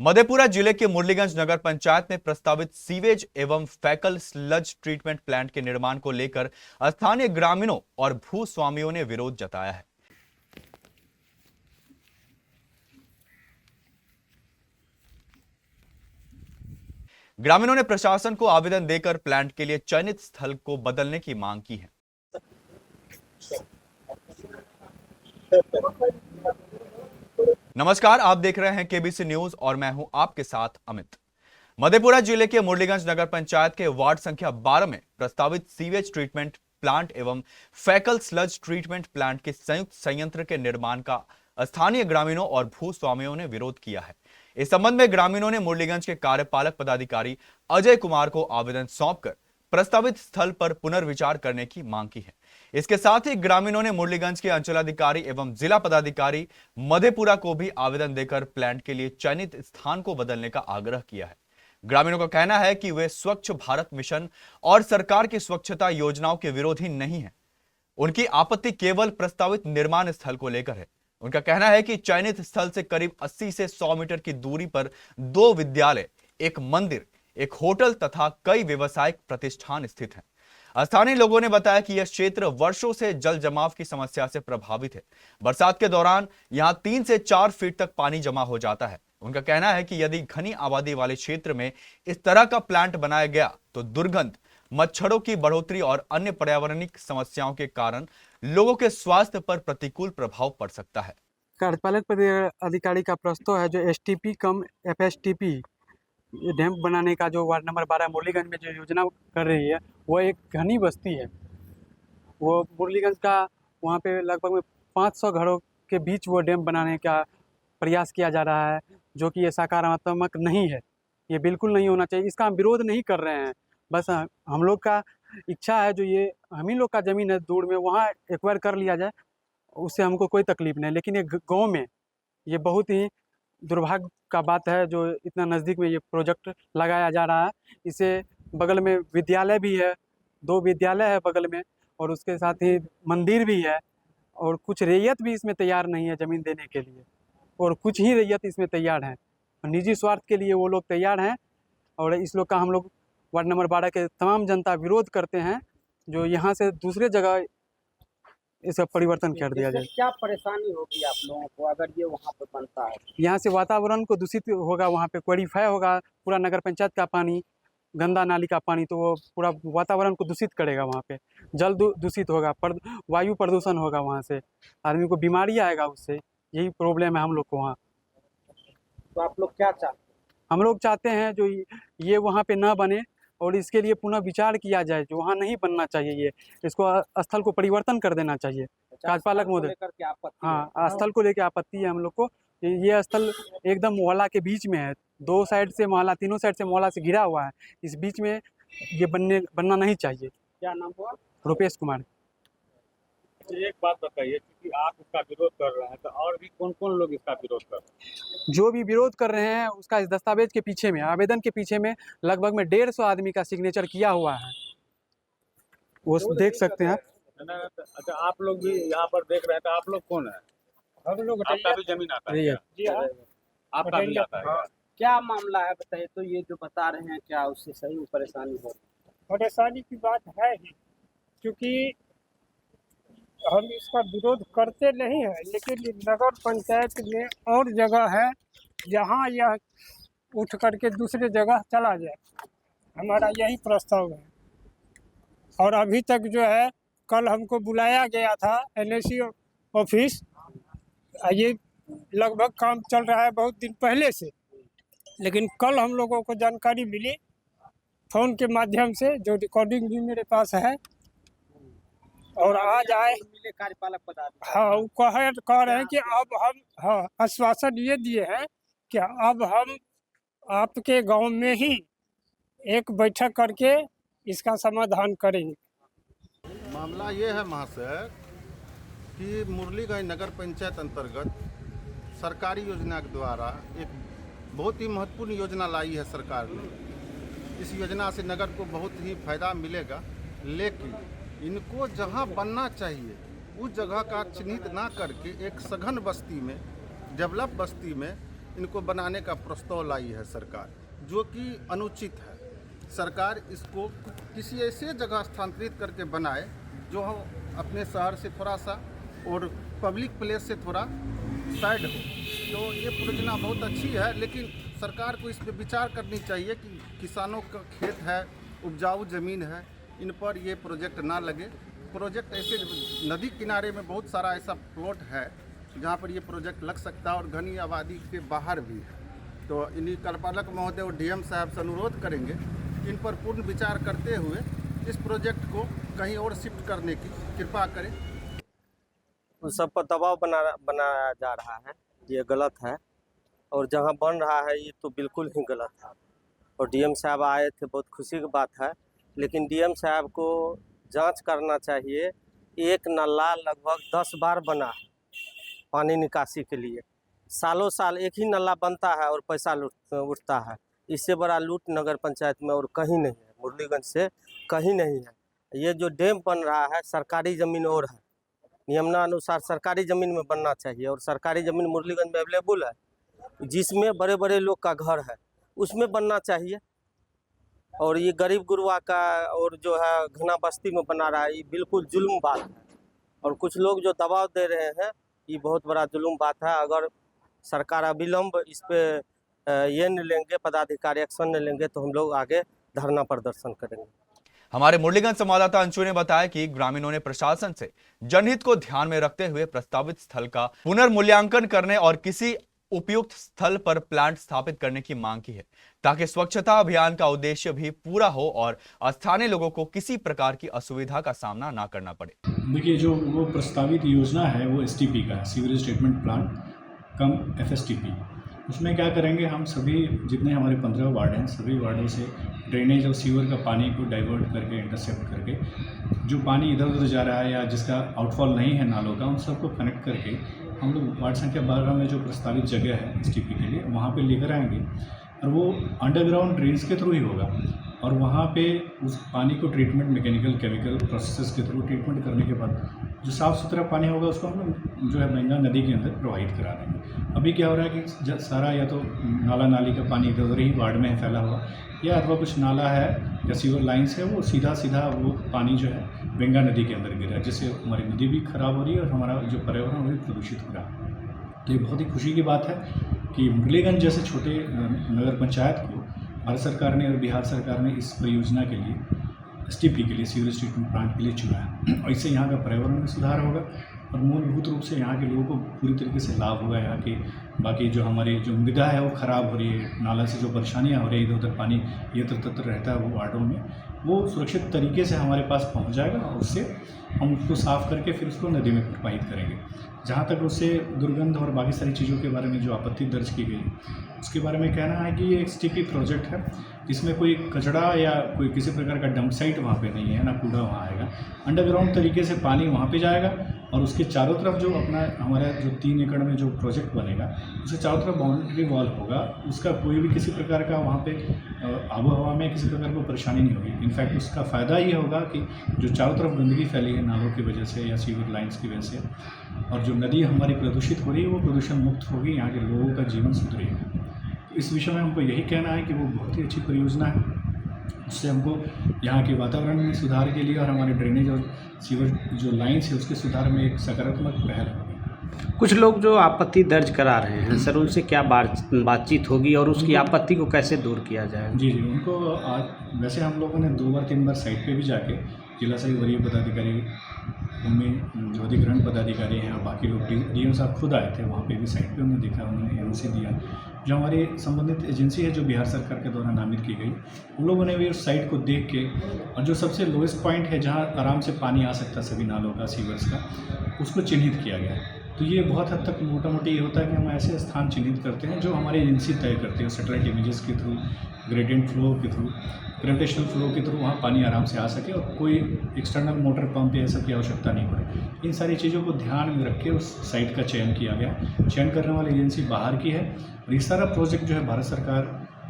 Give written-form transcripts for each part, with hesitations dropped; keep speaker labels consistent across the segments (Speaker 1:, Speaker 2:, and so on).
Speaker 1: मधेपुरा जिले के मुरलीगंज नगर पंचायत में प्रस्तावित सीवेज एवं फैकल स्लज ट्रीटमेंट प्लांट के निर्माण को लेकर स्थानीय ग्रामीणों और भूस्वामियों ने विरोध जताया है। ग्रामीणों ने प्रशासन को आवेदन देकर प्लांट के लिए चयनित स्थल को बदलने की मांग की है। नमस्कार, आप देख रहे हैं केबीसी न्यूज और मैं हूं आपके साथ अमित। मधेपुरा जिले के मुरलीगंज नगर पंचायत के वार्ड संख्या 12 में प्रस्तावित सीवेज ट्रीटमेंट प्लांट एवं फैकल स्लज ट्रीटमेंट प्लांट के संयुक्त संयंत्र के निर्माण का स्थानीय ग्रामीणों और भूस्वामियों ने विरोध किया है। इस संबंध में ग्रामीणों ने मुरलीगंज के कार्यपालक पदाधिकारी अजय कुमार को आवेदन सौंपकर प्रस्तावित स्थल पर पुनर्विचार करने की मांग की है। इसके साथ ही ग्रामीणों ने मुरलीगंज के अंचलाधिकारी एवं जिला पदाधिकारी मधेपुरा को भी आवेदन देकर प्लांट के लिए चयनित स्थान को बदलने का आग्रह किया है। ग्रामीणों का कहना है कि वे स्वच्छ भारत मिशन और सरकार की स्वच्छता योजनाओं के विरोधी नहीं है। उनकी आपत्ति केवल प्रस्तावित निर्माण स्थल को लेकर है। उनका कहना है कि चयनित स्थल से करीब 80 से 100 मीटर की दूरी पर 2 विद्यालय, एक मंदिर, एक होटल तथा कई व्यवसायिक प्रतिष्ठान स्थित हैं। स्थानीय लोगों ने बताया कि यह क्षेत्र वर्षों से जल जमाव की समस्या से प्रभावित है। बरसात के दौरान यहां 3 से 4 फीट तक पानी जमा हो जाता है। उनका कहना है कि यदि घनी आबादी वाले क्षेत्र में इस तरह का प्लांट बनाया गया तो दुर्गंध, मच्छरों की बढ़ोतरी और अन्य पर्यावरणीय समस्याओं के कारण लोगों के स्वास्थ्य पर प्रतिकूल प्रभाव पड़ सकता है।
Speaker 2: कार्यपालक अधिकारी का प्रस्ताव है जो एसटीपी कम एफएसटीपी डैम बनाने का जो वार्ड नंबर 12 मुरलीगंज में जो योजना कर रही है वो एक घनी बस्ती है। वो मुरलीगंज का वहाँ पे लगभग में 500 घरों के बीच वो डैम बनाने का प्रयास किया जा रहा है, जो कि ये सकारात्मक नहीं है। ये बिल्कुल नहीं होना चाहिए। इसका हम विरोध नहीं कर रहे हैं, बस हम लोग का इच्छा है जो ये हम ही लोग का ज़मीन है दूर में, वहाँ एक्वायर कर लिया जाए, उससे हमको कोई तकलीफ नहीं। लेकिन ये गाँव में ये बहुत ही दुर्भाग्य का बात है जो इतना नज़दीक में ये प्रोजेक्ट लगाया जा रहा है। इसे बगल में विद्यालय भी है, 2 विद्यालय है बगल में, और उसके साथ ही मंदिर भी है, और कुछ रैयत भी इसमें तैयार नहीं है ज़मीन देने के लिए, और कुछ ही रैयत इसमें तैयार हैं। निजी स्वार्थ के लिए वो लोग तैयार हैं, और इस लोग का हम लोग वार्ड नंबर 12 के तमाम जनता विरोध करते हैं जो यहाँ से दूसरे जगह इसका परिवर्तन कर दिया जाए।
Speaker 3: क्या परेशानी होगी आप लोगों को अगर ये वहाँ पे बनता है?
Speaker 2: यहाँ से वातावरण को दूषित होगा, वहाँ पे क्वारीफाई होगा पूरा नगर पंचायत का पानी, गंदा नाली का पानी, तो वो पूरा वातावरण को दूषित करेगा। वहाँ पे जल दूषित होगा, वायु प्रदूषण होगा, वहाँ से आदमी को बीमारी आएगा उससे। यही प्रॉब्लम है हम लोग को वहाँ।
Speaker 3: तो आप लोग क्या चाहते हैं? हम
Speaker 2: लोग चाहते हैं जो ये वहाँ पे ना बने और इसके लिए पुनः विचार किया जाए, जो वहाँ नहीं बनना चाहिए। ये इसको स्थल को परिवर्तन कर देना चाहिए। कार्यपालक महोदय, हाँ, स्थल को लेकर आपत्ति है हम लोग को। ये स्थल एकदम मोहल्ला के बीच में है, 2 साइड से मोहल्ला, तीनों साइड से मोहल्ला से घिरा हुआ है। इस बीच में ये बनना नहीं चाहिए।
Speaker 3: क्या नाम हुआ?
Speaker 2: रुपेश कुमार।
Speaker 4: एक बात बताइए, क्योंकि आप इसका विरोध कर रहे हैं तो और भी कौन कौन लोग इसका विरोध कर रहे हैं?
Speaker 2: जो भी विरोध कर रहे हैं उसका इस दस्तावेज के पीछे में, आवेदन के पीछे में लगभग में 150 आदमी का सिग्नेचर किया हुआ है, वो देख सकते हैं।
Speaker 4: अच्छा, आप लोग भी यहाँ पर देख रहे हैं, तो आप लोग कौन है?
Speaker 3: हम लोग,
Speaker 4: आपका भी जमीन आता है?
Speaker 3: जी हाँ,
Speaker 4: आपका भी आता है?
Speaker 3: क्या मामला है बताइए। तो ये जो बता रहे हैं क्या उससे सही में परेशानी हो?
Speaker 5: परेशानी की बात है ही, क्योंकि हम इसका विरोध करते नहीं है, लेकिन नगर पंचायत में और जगह है जहां यह उठ करके दूसरे जगह चला जाए। हमारा यही प्रस्ताव है। और अभी तक जो है, कल हमको बुलाया गया था एनएसी ऑफिस, ये लगभग काम चल रहा है बहुत दिन पहले से, लेकिन कल हम लोगों को जानकारी मिली फ़ोन के माध्यम से, जो रिकॉर्डिंग भी मेरे पास है, और आज आए
Speaker 3: कार्यपालक पदाधिकारी।
Speaker 5: हाँ, वो कह रहे हैं कि अब हम, हाँ, आश्वासन ये दिए हैं कि अब हम आपके गांव में ही एक बैठक करके इसका समाधान करेंगे।
Speaker 6: मामला ये है महाशय कि मुरलीगंज नगर पंचायत अंतर्गत सरकारी योजना के द्वारा एक बहुत ही महत्वपूर्ण योजना लाई है सरकार ने। इस योजना से नगर को बहुत ही फायदा मिलेगा, लेकिन इनको जहां बनना चाहिए उस जगह का चिन्हित ना करके एक सघन बस्ती में, डेवलप बस्ती में इनको बनाने का प्रस्ताव लाई है सरकार, जो कि अनुचित है। सरकार इसको किसी ऐसे जगह स्थानांतरित करके बनाए जो अपने शहर से थोड़ा सा और पब्लिक प्लेस से थोड़ा साइड हो। तो ये परियोजना बहुत अच्छी है, लेकिन सरकार को इस पर विचार करनी चाहिए कि किसानों का खेत है, उपजाऊ ज़मीन है, इन पर ये प्रोजेक्ट ना लगे। प्रोजेक्ट ऐसे नदी किनारे में बहुत सारा ऐसा प्लॉट है जहाँ पर ये प्रोजेक्ट लग सकता है और घनी आबादी के बाहर भी है। तो इन्हीं कार्यपालक महोदय और डीएम साहब से अनुरोध करेंगे कि इन पर पूर्ण विचार करते हुए इस प्रोजेक्ट को कहीं और शिफ्ट करने की कृपा करें।
Speaker 7: उन सब पर दबाव बनाया जा रहा है, ये गलत है। और जहाँ बन रहा है ये तो बिल्कुल ही गलत है। और डीएम साहब आए थे, बहुत खुशी की बात है, लेकिन डीएम साहब को जांच करना चाहिए। एक नाला लगभग 10 बार बना है पानी निकासी के लिए, सालों साल एक ही नाला बनता है और पैसा उठता है। इससे बड़ा लूट नगर पंचायत में और कहीं नहीं है, मुरलीगंज से कहीं नहीं है। ये जो डैम बन रहा है सरकारी ज़मीन और है, नियमानुसार सरकारी ज़मीन में बनना चाहिए और सरकारी ज़मीन मुरलीगंज में अवेलेबल है, जिसमें बड़े बड़े लोग का घर है उसमें बनना चाहिए। और ये गरीब गुरबा का और जो है घना बस्ती में बना रहा है, ये बिल्कुल जुल्म बात है। और कुछ लोग जो दबाव दे रहे हैं ये बहुत बड़ा जुल्म बात है। अगर सरकार अविलंब इस पे ये नहीं लेंगे, पदाधिकारी एक्शन नहीं लेंगे, तो हम लोग आगे धरना प्रदर्शन करेंगे।
Speaker 1: हमारे मुरलीगंज संवाददाता अंशु ने बताया कि ग्रामीणों ने प्रशासन से जनहित को ध्यान में रखते हुए प्रस्तावित स्थल का पुनर्मूल्यांकन करने और किसी उपयुक्त स्थल पर प्लांट स्थापित करने की मांग की है, ताकि स्वच्छता अभियान का उद्देश्य भी पूरा हो और स्थानीय लोगों को किसी प्रकार की असुविधा का सामना ना करना पड़े।
Speaker 8: देखिए, जो वो प्रस्तावित योजना है वो एसटीपी का है, सीवरेज ट्रीटमेंट प्लांट कम एफएसटीपी। उसमें क्या करेंगे, हम सभी जितने हमारे 15 वार्ड हैं, सभी वार्डों से ड्रेनेज और सीवर का पानी को डाइवर्ट करके, इंटरसेप्ट करके, जो पानी इधर उधर जा रहा है या जिसका आउटफॉल नहीं है नालों का, उन सबको कनेक्ट करके हम लोग वार्ड संख्या 12 में जो प्रस्तावित जगह है एसटीपी के लिए, वहाँ पे लेकर आएंगे। और वो अंडरग्राउंड ड्रेन्स के थ्रू ही होगा और वहाँ पे उस पानी को ट्रीटमेंट, मैकेनिकल, केमिकल प्रोसेसेस के थ्रू ट्रीटमेंट करने के बाद जो साफ़ सुथरा पानी होगा उसको हम लोग जो है गंगा नदी के अंदर प्रोवाइड करा देंगे। अभी क्या हो रहा है कि सारा या तो नाला नाली का पानी इधर उधर ही वार्ड में फैला हुआ, या अथवा कुछ नाला है या सीवर लाइन्स है, वो सीधा वो पानी जो है गंगा नदी के अंदर गिर रहा है, जिससे हमारी नदी भी खराब हो रही है और हमारा जो पर्यावरण वो भी प्रदूषित हो रहा है। तो ये बहुत ही खुशी की बात है कि मुरलीगंज जैसे छोटे नगर पंचायत को भारत सरकार ने और बिहार सरकार ने इस परियोजना के लिए, एसटीपी के लिए, सीवरेज ट्रीटमेंट प्लांट के लिए चुना है। और इससे यहाँ का पर्यावरण में सुधार होगा और मूलभूत रूप से यहाँ के लोगों को पूरी तरीके से लाभ होगा। यहाँ की बाकी जो हमारी जो मृदा है वो ख़राब हो रही है, नाला से जो परेशानियाँ हो रही है, इधर उधर पानी यत्र तत्र रहता है वो वार्डों में, वो सुरक्षित तरीके से हमारे पास पहुँच जाएगा और उससे हम उसको साफ़ करके फिर उसको नदी में प्रवाहित करेंगे। जहाँ तक उससे दुर्गंध और बाकी सारी चीज़ों के बारे में जो आपत्ति दर्ज की गई, उसके बारे में कहना है कि ये एसटीपी प्रोजेक्ट है, जिसमें कोई कचरा या कोई किसी प्रकार का डंप साइट वहाँ पे नहीं है, ना कूड़ा वहाँ आएगा। अंडरग्राउंड तरीके से पानी वहाँ पे जाएगा और उसके चारों तरफ जो अपना हमारा जो 3 एकड़ में जो प्रोजेक्ट बनेगा, उसके चारों तरफ बाउंड्री वॉल होगा, उसका कोई भी किसी प्रकार का वहाँ पे आबो हवा में किसी प्रकार को परेशानी नहीं होगी। इनफैक्ट उसका फ़ायदा ये होगा कि जो चारों तरफ गंदगी फैली है नालों की वजह से या सीवर लाइन्स की वजह से, और जो नदी हमारी प्रदूषित हो रही है वो प्रदूषण मुक्त होगी, यहाँ के लोगों का जीवन सुधरेगा। इस विषय में हमको यही कहना है कि वो बहुत ही अच्छी परियोजना है। उससे हमको यहाँ के वातावरण में सुधार के लिए और हमारे ड्रेनेज और सीवर जो लाइन्स है उसके सुधार में एक सकारात्मक पहल होगी।
Speaker 3: कुछ लोग जो आपत्ति दर्ज करा रहे हैं सर, उनसे क्या बातचीत होगी और उसकी आपत्ति को कैसे दूर किया जाएगा?
Speaker 8: जी, उनको आज वैसे हम लोगों ने 2 बार 3 बार साइट पे भी जाके जिला स्तरीय वरीय पदाधिकारी, उनमें जो अधिग्रहण पदाधिकारी हैं और बाकी लोग, डीएम साहब खुद आए थे वहाँ पे भी साइट पे, उन्होंने देखा, उन्होंने एनओसी दिया। जो हमारी संबंधित एजेंसी है जो बिहार सरकार के द्वारा नामित की गई, उन लोगों ने भी उस साइट को देख के, और जो सबसे लोएस्ट पॉइंट है जहाँ आराम से पानी आ सकता सभी नालों का, सीवर्स का, उसको चिन्हित किया गया है। तो ये बहुत हद तक मोटा मोटी ये होता है कि हम ऐसे स्थान चिन्हित करते हैं जो हमारी एजेंसी तय करती है, सैटेलाइट इमेजेस के थ्रू, ग्रेडियंट फ्लो के थ्रू, ग्रेविटेशनल फ्लो के थ्रू वहाँ पानी आराम से आ सके और कोई एक्सटर्नल मोटर पंप या ऐसा की आवश्यकता नहीं पड़े। इन सारी चीज़ों को ध्यान में रख के उस साइट का चयन किया गया। चयन करने वाली एजेंसी बाहर की है और ये सारा प्रोजेक्ट जो है भारत सरकार,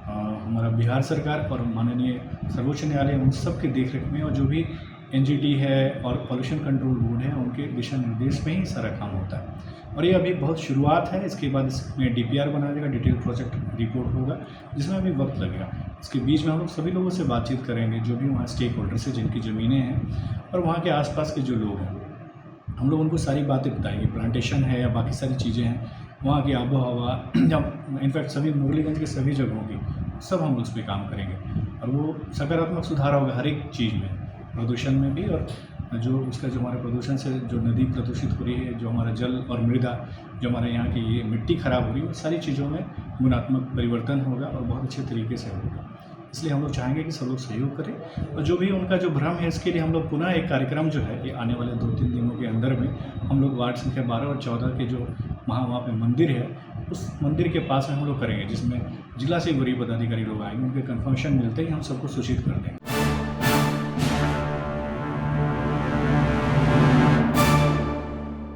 Speaker 8: हमारा बिहार सरकार और माननीय सर्वोच्च न्यायालय, उन सब के देखरेख में, और जो भी एनजीटी है और पॉल्यूशन कंट्रोल बोर्ड है, उनके दिशा निर्देश में ही सारा काम होता है। और ये अभी बहुत शुरुआत है। इसके बाद इसमें DPR बनाया जाएगा, डिटेल प्रोजेक्ट रिपोर्ट होगा, जिसमें अभी वक्त लगेगा। इसके बीच में हम लोग सभी लोगों से बातचीत करेंगे, जो भी वहाँ स्टेक होल्डर्स हैं, जिनकी ज़मीनें हैं और वहाँ के आसपास के जो लोग हैं, हम लोग उनको सारी बातें बताएंगे। प्लांटेशन है या बाकी सारी चीज़ें हैं, वहाँ की आबो हवा, या इनफैक्ट सभी मुरलीगंज के सभी जगहों की, सब हम उस पर काम करेंगे और वो सकारात्मक सुधार होगा हर एक चीज़ में, प्रदूषण में भी, और जो उसका जो हमारे प्रदूषण से जो नदी प्रदूषित हो रही है, जो हमारा जल और मृदा, जो हमारे यहाँ की ये मिट्टी खराब हो रही है, सारी चीज़ों में गुणात्मक परिवर्तन होगा और बहुत अच्छे तरीके से होगा। इसलिए हम लोग चाहेंगे कि सब लोग सहयोग करें और जो भी उनका जो भ्रम है, इसके लिए हम लोग पुनः एक कार्यक्रम जो है, ये आने वाले 2-3 दिनों के अंदर में हम लोग वार्ड संख्या 12 और 14 के जो वहाँ पे मंदिर है, उस मंदिर के पास में हम लोग करेंगे, जिसमें जिला से वरीय पदाधिकारी लोग आएंगे। उनके कन्फर्मेशन मिलते ही हम सबको सूचित कर देंगे।